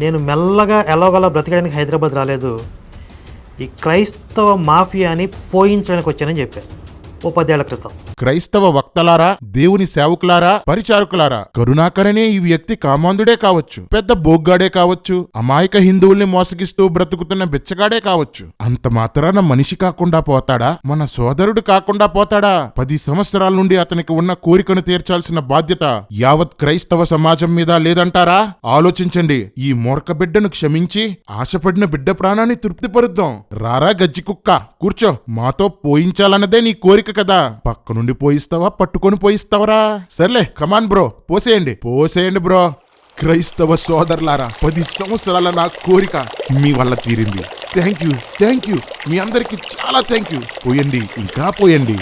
నేను మెల్లగా ఎలాగోలా బ్రతకడానికి హైదరాబాద్ రాలేదు, ఈ క్రైస్తవ మాఫియాని పోయించడానికి వచ్చానని చెప్పాను ఓ 10 ఏళ్ల క్రితం. క్రైస్తవ వక్తలారా, దేవుని సేవకులారా, పరిచారకులారా, కరుణాకరనే ఈ వ్యక్తి కామాంధుడే కావచ్చు, పెద్ద బోగ్గాడే కావచ్చు, అమాయక హిందువుల్ని మోసగిస్తూ బ్రతుకుతున్న బిచ్చగాడే కావచ్చు. అంత మాత్రాన మనిషి కాకుండా పోతాడా? మన సోదరుడు కాకుండా పోతాడా? 10 సంవత్సరాల నుండి అతనికి ఉన్న కోరికను తీర్చాల్సిన బాధ్యత యావత్ క్రైస్తవ సమాజం మీద లేదంటారా? ఆలోచించండి. ఈ మూర్ఖ బిడ్డను క్షమించి ఆశపడిన బిడ్డ ప్రాణాన్ని తృప్తిపరుద్దాం. రారా గజ్జి కుక్క, కూర్చో. మాతో పోయించాలన్నదే నీ కోరిక కదా. పక్క నుండి పోయిస్తావా, పట్టుకొని పోయిస్తావరా? సర్లే, కమాన్ బ్రో, పోసేయండి బ్రో. క్రైస్తవ సోదరులారా, 10 సంవత్సరాల నా కోరిక మీ వల్ల తీరింది. Thank you. మీ అందరికి చాలా థ్యాంక్ యూ. పోయండి, ఇంకా పోయండి.